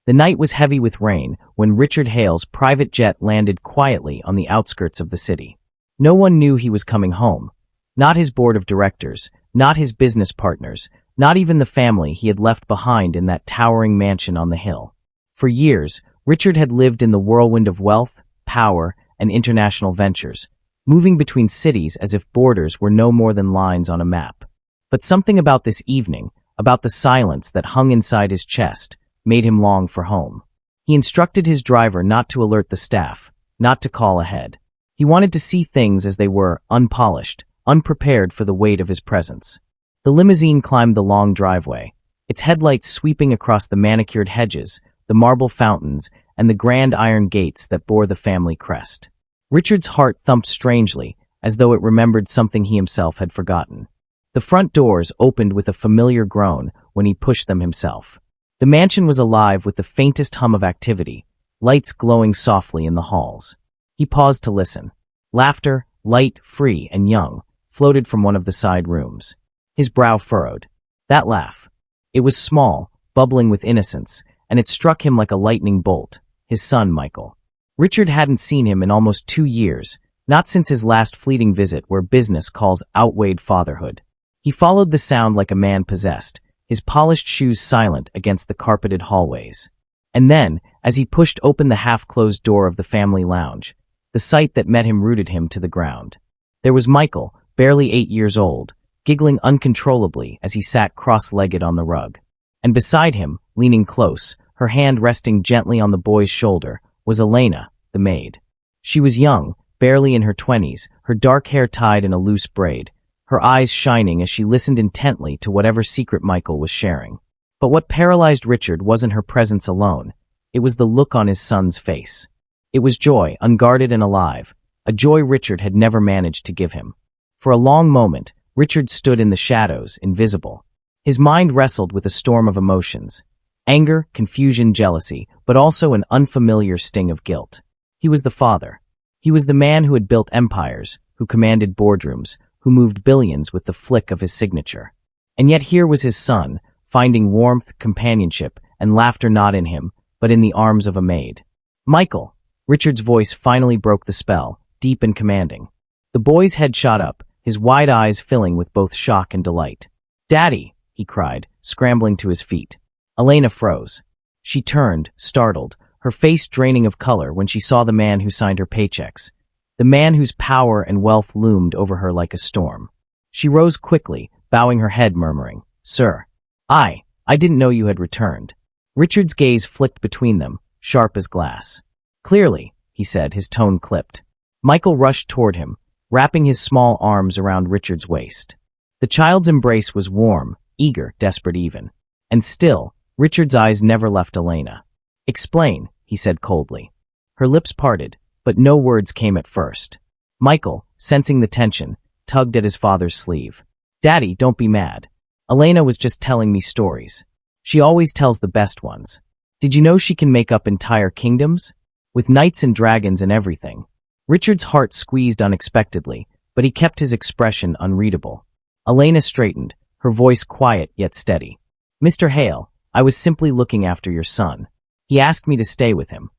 The night was heavy with rain when Richard Hale's private jet landed quietly on the outskirts of the city. No one knew he was coming home. Not his board of directors, not his business partners, not even the family he had left behind in that towering mansion on the hill. For years, Richard had lived in the whirlwind of wealth, power, and international ventures, moving between cities as if borders were no more than lines on a map. But something about this evening, about the silence that hung inside his chest, made him long for home. He instructed his driver not to alert the staff, not to call ahead. He wanted to see things as they were, unpolished, unprepared for the weight of his presence. The limousine climbed the long driveway, its headlights sweeping across the manicured hedges, the marble fountains, and the grand iron gates that bore the family crest. Richard's heart thumped strangely, as though it remembered something he himself had forgotten. The front doors opened with a familiar groan when he pushed them himself. The mansion was alive with the faintest hum of activity, lights glowing softly in the halls. He paused to listen. Laughter, light, free, and young, floated from one of the side rooms. His brow furrowed. That laugh. It was small, bubbling with innocence, and it struck him like a lightning bolt. His son, Michael. Richard hadn't seen him in almost 2 years, not since his last fleeting visit where business calls outweighed fatherhood. He followed the sound like a man possessed, his polished shoes silent against the carpeted hallways. And then, as he pushed open the half-closed door of the family lounge, the sight that met him rooted him to the ground. There was Michael, barely 8 years old, giggling uncontrollably as he sat cross-legged on the rug. And beside him, leaning close, her hand resting gently on the boy's shoulder, was Elena, the maid. She was young, barely in her 20s, her dark hair tied in a loose braid, her eyes shining as she listened intently to whatever secret Michael was sharing. But what paralyzed Richard wasn't her presence alone. It was the look on his son's face. It was joy, unguarded and alive, a joy Richard had never managed to give him. For a long moment, Richard stood in the shadows, invisible. His mind wrestled with a storm of emotions. Anger, confusion, jealousy, but also an unfamiliar sting of guilt. He was the father. He was the man who had built empires, who commanded boardrooms, who moved billions with the flick of his signature. And yet here was his son, finding warmth, companionship, and laughter not in him, but in the arms of a maid. Michael! Richard's voice finally broke the spell, deep and commanding. The boy's head shot up, his wide eyes filling with both shock and delight. "Daddy!" he cried, scrambling to his feet. Elena froze. She turned, startled, her face draining of color when she saw the man who signed her paychecks, the man whose power and wealth loomed over her like a storm. She rose quickly, bowing her head, murmuring, "Sir, I didn't know you had returned." Richard's gaze flicked between them, sharp as glass. "Clearly," he said, his tone clipped. Michael rushed toward him, wrapping his small arms around Richard's waist. The child's embrace was warm, eager, desperate even. And still, Richard's eyes never left Elena. "Explain," he said coldly. Her lips parted, but no words came at first. Michael, sensing the tension, tugged at his father's sleeve. "Daddy, don't be mad. Elena was just telling me stories. She always tells the best ones. Did you know she can make up entire kingdoms? With knights and dragons and everything." Richard's heart squeezed unexpectedly, but he kept his expression unreadable. Elena straightened, her voice quiet yet steady. "Mr. Hale, I was simply looking after your son. He asked me to stay with him.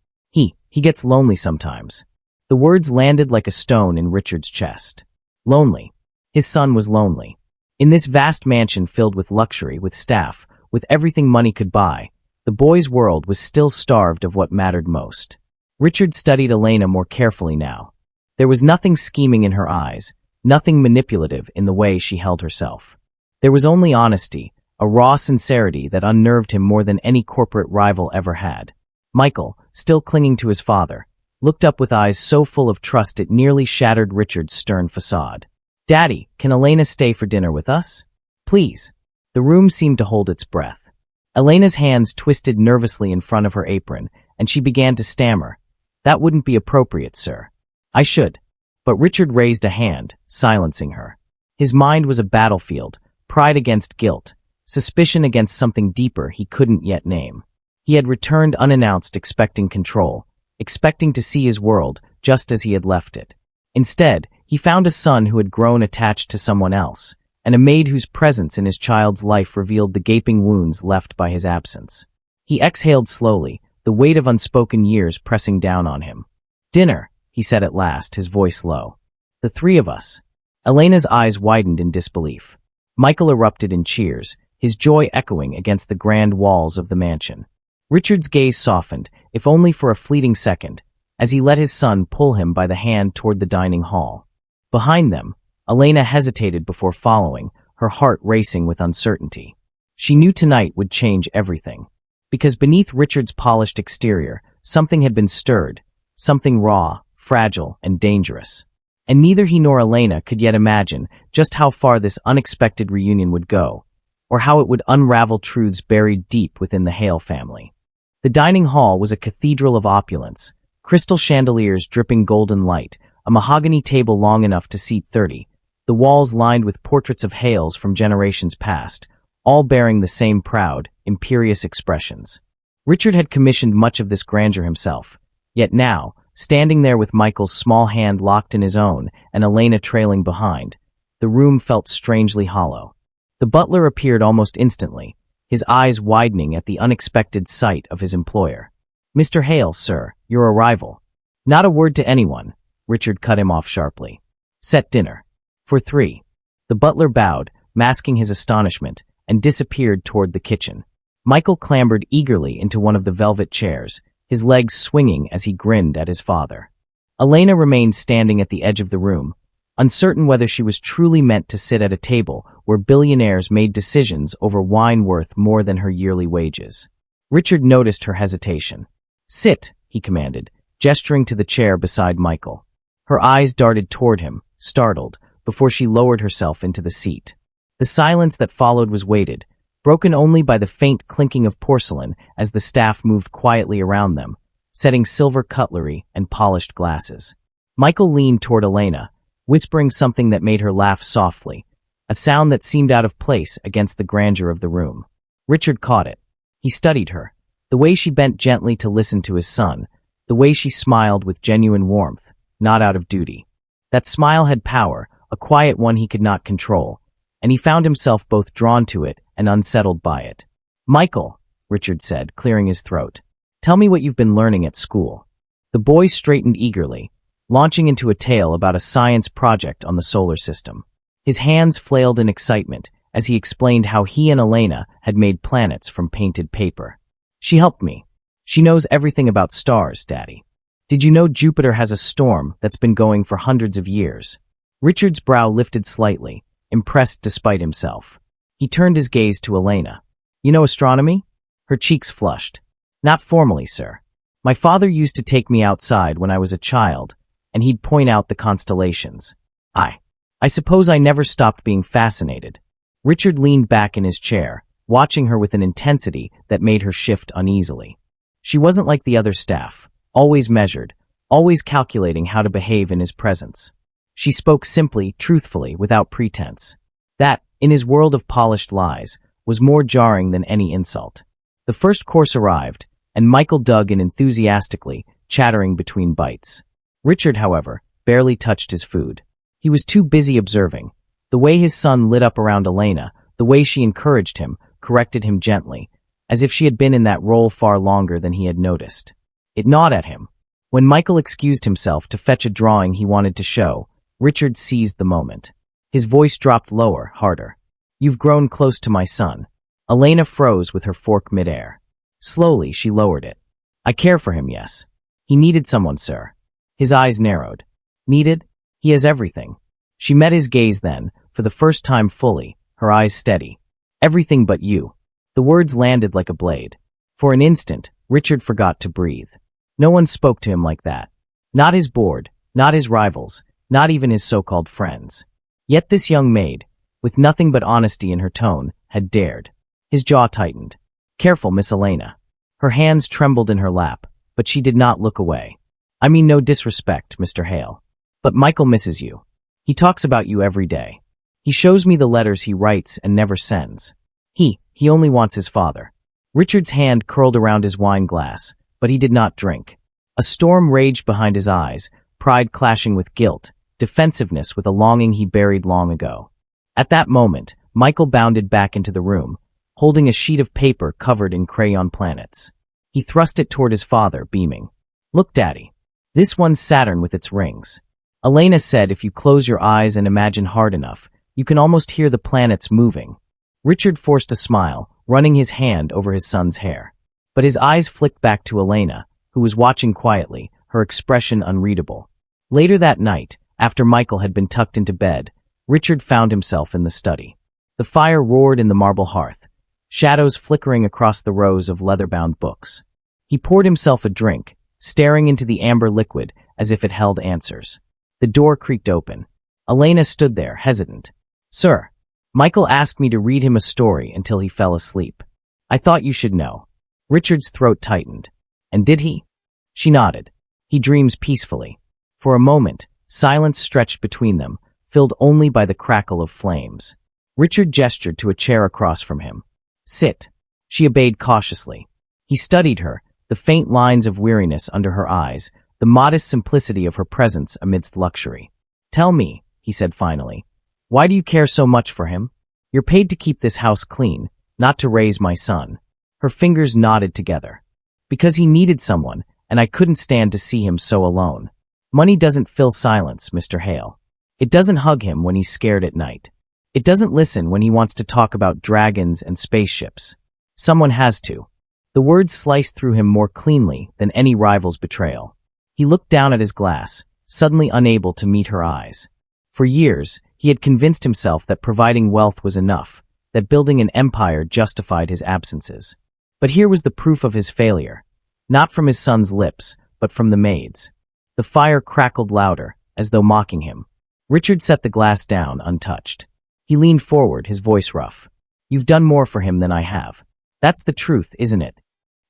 He gets lonely sometimes." The words landed like a stone in Richard's chest. Lonely. His son was lonely. In this vast mansion filled with luxury, with staff, with everything money could buy, the boy's world was still starved of what mattered most. Richard studied Elena more carefully now. There was nothing scheming in her eyes, nothing manipulative in the way she held herself. There was only honesty, a raw sincerity that unnerved him more than any corporate rival ever had. Michael, still clinging to his father, looked up with eyes so full of trust it nearly shattered Richard's stern facade. "Daddy, can Elena stay for dinner with us? Please." The room seemed to hold its breath. Elena's hands twisted nervously in front of her apron, and she began to stammer. "That wouldn't be appropriate, sir. I should." But Richard raised a hand, silencing her. His mind was a battlefield, pride against guilt, suspicion against something deeper he couldn't yet name. He had returned unannounced, expecting control, expecting to see his world just as he had left it. Instead, he found a son who had grown attached to someone else, and a maid whose presence in his child's life revealed the gaping wounds left by his absence. He exhaled slowly, the weight of unspoken years pressing down on him. "Dinner," he said at last, his voice low. "The three of us." Elena's eyes widened in disbelief. Michael erupted in cheers, his joy echoing against the grand walls of the mansion. Richard's gaze softened, if only for a fleeting second, as he let his son pull him by the hand toward the dining hall. Behind them, Elena hesitated before following, her heart racing with uncertainty. She knew tonight would change everything. Because beneath Richard's polished exterior, something had been stirred, something raw, fragile, and dangerous. And neither he nor Elena could yet imagine just how far this unexpected reunion would go, or how it would unravel truths buried deep within the Hale family. The dining hall was a cathedral of opulence, crystal chandeliers dripping golden light, a mahogany table long enough to seat 30, the walls lined with portraits of Hales from generations past, all bearing the same proud, imperious expressions. Richard had commissioned much of this grandeur himself, yet now, standing there with Michael's small hand locked in his own and Elena trailing behind, the room felt strangely hollow. The butler appeared almost instantly, his eyes widening at the unexpected sight of his employer. "Mr. Hale, sir, your arrival." "Not a word to anyone," Richard cut him off sharply. "Set dinner. For three." The butler bowed, masking his astonishment, and disappeared toward the kitchen. Michael clambered eagerly into one of the velvet chairs, his legs swinging as he grinned at his father. Elena remained standing at the edge of the room, uncertain whether she was truly meant to sit at a table where billionaires made decisions over wine worth more than her yearly wages. Richard noticed her hesitation. "Sit," he commanded, gesturing to the chair beside Michael. Her eyes darted toward him, startled, before she lowered herself into the seat. The silence that followed was weighted, broken only by the faint clinking of porcelain as the staff moved quietly around them, setting silver cutlery and polished glasses. Michael leaned toward Elena, whispering something that made her laugh softly, a sound that seemed out of place against the grandeur of the room. Richard caught it. He studied her, the way she bent gently to listen to his son, the way she smiled with genuine warmth, not out of duty. That smile had power, a quiet one he could not control, and he found himself both drawn to it and unsettled by it. "Michael," Richard said, clearing his throat, "tell me what you've been learning at school." The boy straightened eagerly, launching into a tale about a science project on the solar system. His hands flailed in excitement as he explained how he and Elena had made planets from painted paper. "She helped me. She knows everything about stars, Daddy. Did you know Jupiter has a storm that's been going for hundreds of years?" Richard's brow lifted slightly, impressed despite himself. He turned his gaze to Elena. "You know astronomy?" Her cheeks flushed. "Not formally, sir. My father used to take me outside when I was a child, and he'd point out the constellations. I suppose I never stopped being fascinated." Richard leaned back in his chair, watching her with an intensity that made her shift uneasily. She wasn't like the other staff, always measured, always calculating how to behave in his presence. She spoke simply, truthfully, without pretense. That, in his world of polished lies, was more jarring than any insult. The first course arrived, and Michael dug in enthusiastically, chattering between bites. Richard, however, barely touched his food. He was too busy observing. The way his son lit up around Elena, the way she encouraged him, corrected him gently, as if she had been in that role far longer than he had noticed. It gnawed at him. When Michael excused himself to fetch a drawing he wanted to show, Richard seized the moment. His voice dropped lower, harder. "You've grown close to my son." Elena froze with her fork midair. Slowly, she lowered it. "I care for him, yes. He needed someone, sir." His eyes narrowed. "Needed? He has everything." She met his gaze then, for the first time fully, her eyes steady. "Everything but you." The words landed like a blade. For an instant, Richard forgot to breathe. No one spoke to him like that. Not his board, not his rivals, not even his so-called friends. Yet this young maid, with nothing but honesty in her tone, had dared. His jaw tightened. "Careful, Miss Elena." Her hands trembled in her lap, but she did not look away. "I mean no disrespect, Mr. Hale. But Michael misses you. He talks about you every day. He shows me the letters he writes and never sends. He only wants his father." Richard's hand curled around his wine glass, but he did not drink. A storm raged behind his eyes, pride clashing with guilt, defensiveness with a longing he buried long ago. At that moment, Michael bounded back into the room, holding a sheet of paper covered in crayon planets. He thrust it toward his father, beaming. "Look, Daddy. This one's Saturn with its rings. Elena said if you close your eyes and imagine hard enough, you can almost hear the planets moving." Richard forced a smile, running his hand over his son's hair. But his eyes flicked back to Elena, who was watching quietly, her expression unreadable. Later that night, after Michael had been tucked into bed, Richard found himself in the study. The fire roared in the marble hearth, shadows flickering across the rows of leather-bound books. He poured himself a drink, staring into the amber liquid as if it held answers. The door creaked open. Elena stood there, hesitant. "Sir, Michael asked me to read him a story until he fell asleep. I thought you should know." Richard's throat tightened. "And did he?" She nodded. "He dreams peacefully." For a moment, silence stretched between them, filled only by the crackle of flames. Richard gestured to a chair across from him. "Sit." She obeyed cautiously. He studied her, the faint lines of weariness under her eyes, the modest simplicity of her presence amidst luxury. "Tell me," he said finally, "why do you care so much for him? You're paid to keep this house clean, not to raise my son." Her fingers knotted together. "Because he needed someone, and I couldn't stand to see him so alone. Money doesn't fill silence, Mr. Hale. It doesn't hug him when he's scared at night. It doesn't listen when he wants to talk about dragons and spaceships. Someone has to." The words sliced through him more cleanly than any rival's betrayal. He looked down at his glass, suddenly unable to meet her eyes. For years, he had convinced himself that providing wealth was enough, that building an empire justified his absences. But here was the proof of his failure, not from his son's lips, but from the maid's. The fire crackled louder, as though mocking him. Richard set the glass down, untouched. He leaned forward, his voice rough. "You've done more for him than I have. That's the truth, isn't it?"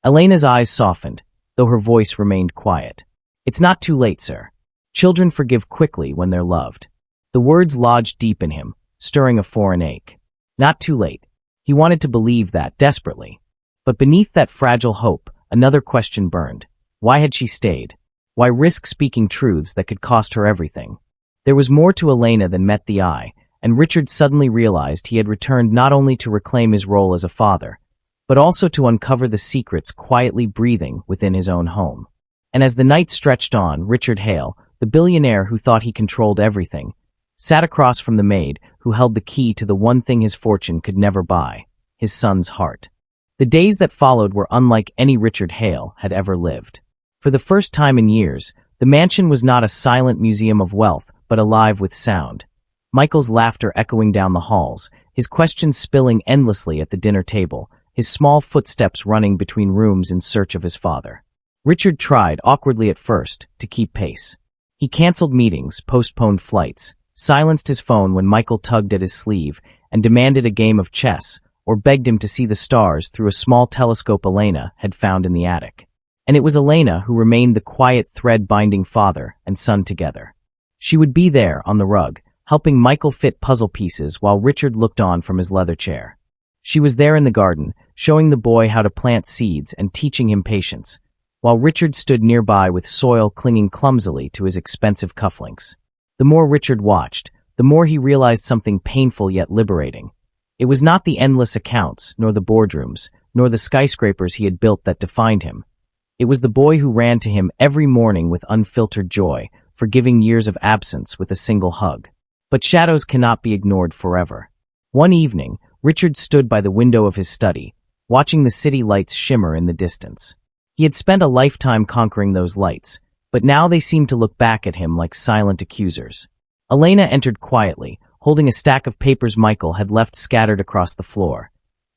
Elena's eyes softened, though her voice remained quiet. "It's not too late, sir. Children forgive quickly when they're loved." The words lodged deep in him, stirring a foreign ache. Not too late. He wanted to believe that desperately. But beneath that fragile hope, another question burned. Why had she stayed? Why risk speaking truths that could cost her everything? There was more to Elena than met the eye, and Richard suddenly realized he had returned not only to reclaim his role as a father, but also to uncover the secrets quietly breathing within his own home. And as the night stretched on, Richard Hale, the billionaire who thought he controlled everything, sat across from the maid who held the key to the one thing his fortune could never buy, his son's heart. The days that followed were unlike any Richard Hale had ever lived. For the first time in years, the mansion was not a silent museum of wealth, but alive with sound. Michael's laughter echoing down the halls, his questions spilling endlessly at the dinner table, his small footsteps running between rooms in search of his father. Richard tried, awkwardly at first, to keep pace. He canceled meetings, postponed flights, silenced his phone when Michael tugged at his sleeve, and demanded a game of chess, or begged him to see the stars through a small telescope Elena had found in the attic. And it was Elena who remained the quiet thread binding father and son together. She would be there, on the rug, helping Michael fit puzzle pieces while Richard looked on from his leather chair. She was there in the garden, showing the boy how to plant seeds and teaching him patience, while Richard stood nearby with soil clinging clumsily to his expensive cufflinks. The more Richard watched, the more he realized something painful yet liberating. It was not the endless accounts, nor the boardrooms, nor the skyscrapers he had built that defined him. It was the boy who ran to him every morning with unfiltered joy, forgiving years of absence with a single hug. But shadows cannot be ignored forever. One evening, Richard stood by the window of his study, watching the city lights shimmer in the distance. He had spent a lifetime conquering those lights, but now they seemed to look back at him like silent accusers. Elena entered quietly, holding a stack of papers Michael had left scattered across the floor.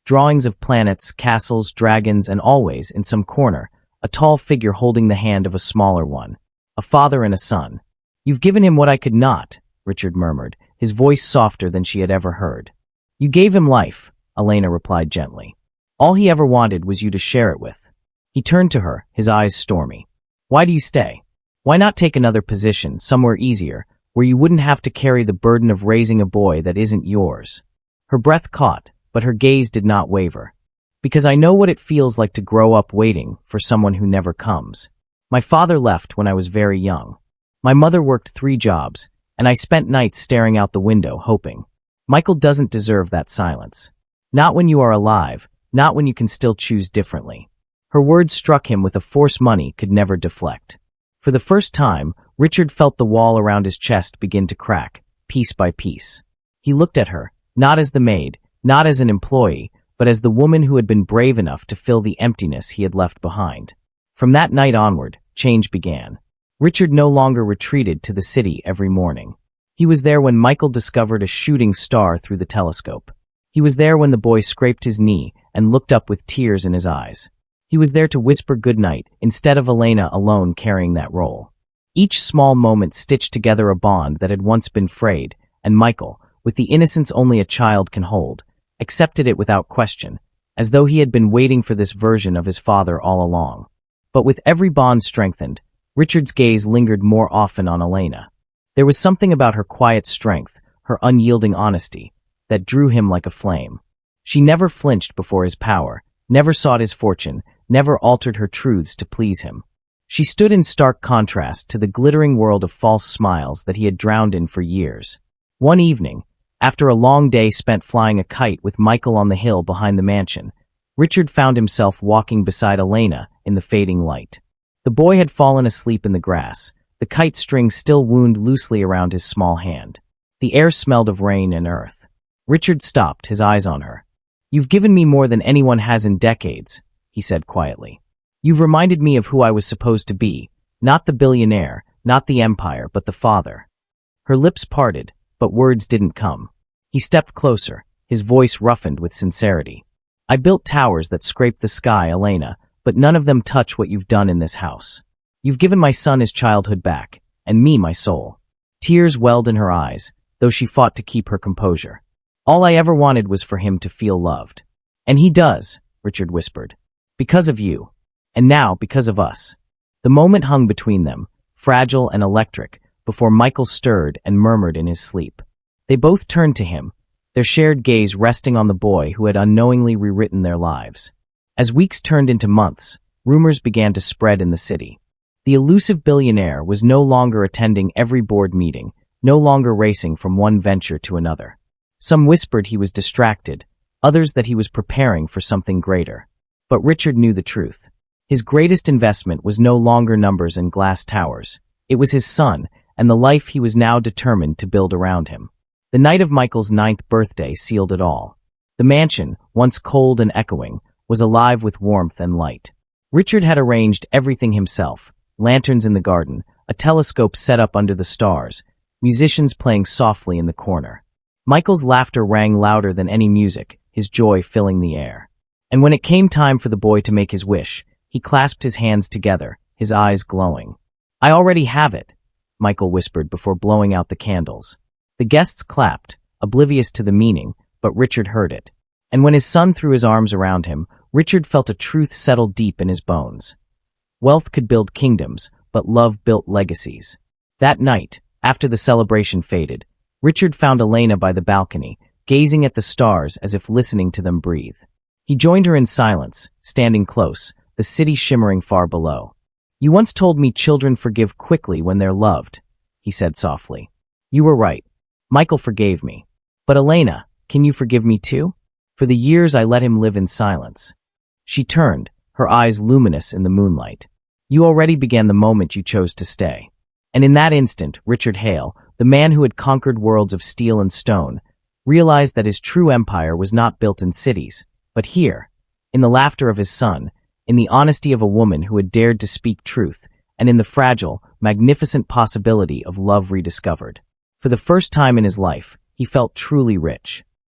Drawings of planets, castles, dragons, and always, in some corner, a tall figure holding the hand of a smaller one. A father and a son. "You've given him what I could not," Richard murmured, his voice softer than she had ever heard. "You gave him life," Elena replied gently. "All he ever wanted was you to share it with." He turned to her, his eyes stormy. "Why do you stay? Why not take another position, somewhere easier, where you wouldn't have to carry the burden of raising a boy that isn't yours?" Her breath caught, but her gaze did not waver. "Because I know what it feels like to grow up waiting for someone who never comes. My father left when I was very young. My mother worked 3 jobs, and I spent nights staring out the window hoping. Michael doesn't deserve that silence. Not when you are alive, not when you can still choose differently. Her words struck him with a force money could never deflect. For the first time, Richard felt the wall around his chest begin to crack, piece by piece. He looked at her, not as the maid, not as an employee, but as the woman who had been brave enough to fill the emptiness he had left behind. From that night onward, change began. Richard no longer retreated to the city every morning. He was there when Michael discovered a shooting star through the telescope. He was there when the boy scraped his knee and looked up with tears in his eyes. He was there to whisper goodnight instead of Elena alone carrying that role. Each small moment stitched together a bond that had once been frayed, and Michael, with the innocence only a child can hold, accepted it without question, as though he had been waiting for this version of his father all along. But with every bond strengthened, Richard's gaze lingered more often on Elena. There was something about her quiet strength, her unyielding honesty, that drew him like a flame. She never flinched before his power, never sought his fortune, never altered her truths to please him. She stood in stark contrast to the glittering world of false smiles that he had drowned in for years. One evening, after a long day spent flying a kite with Michael on the hill behind the mansion, Richard found himself walking beside Elena in the fading light. The boy had fallen asleep in the grass, the kite string still wound loosely around his small hand. The air smelled of rain and earth. Richard stopped, his eyes on her. "You've given me more than anyone has in decades," he said quietly. "You've reminded me of who I was supposed to be, not the billionaire, not the empire, but the father." Her lips parted, but words didn't come. He stepped closer, his voice roughened with sincerity. "I built towers that scraped the sky, Elena, but none of them touch what you've done in this house. You've given my son his childhood back, and me my soul." Tears welled in her eyes, though she fought to keep her composure. "All I ever wanted was for him to feel loved. And he does," Richard whispered. "Because of you. And now, because of us." The moment hung between them, fragile and electric, before Michael stirred and murmured in his sleep. They both turned to him, their shared gaze resting on the boy who had unknowingly rewritten their lives. As weeks turned into months, rumors began to spread in the city. The elusive billionaire was no longer attending every board meeting, no longer racing from one venture to another. Some whispered he was distracted, others that he was preparing for something greater. But Richard knew the truth. His greatest investment was no longer numbers and glass towers. It was his son, and the life he was now determined to build around him. The night of Michael's 9th birthday sealed it all. The mansion, once cold and echoing, was alive with warmth and light. Richard had arranged everything himself: lanterns in the garden, a telescope set up under the stars, musicians playing softly in the corner. Michael's laughter rang louder than any music, his joy filling the air. And when it came time for the boy to make his wish, he clasped his hands together, his eyes glowing. "I already have it," Michael whispered before blowing out the candles. The guests clapped, oblivious to the meaning, but Richard heard it. And when his son threw his arms around him, Richard felt a truth settle deep in his bones. Wealth could build kingdoms, but love built legacies. That night, after the celebration faded, Richard found Elena by the balcony, gazing at the stars as if listening to them breathe. He joined her in silence, standing close, the city shimmering far below. "You once told me children forgive quickly when they're loved," he said softly. "You were right. Michael forgave me. But Elena, can you forgive me too? For the years I let him live in silence." She turned, her eyes luminous in the moonlight. "You already began the moment you chose to stay." And in that instant, Richard Hale, the man who had conquered worlds of steel and stone, realized that his true empire was not built in cities, but here, in the laughter of his son, in the honesty of a woman who had dared to speak truth, and in the fragile, magnificent possibility of love rediscovered. For the first time in his life, he felt truly rich.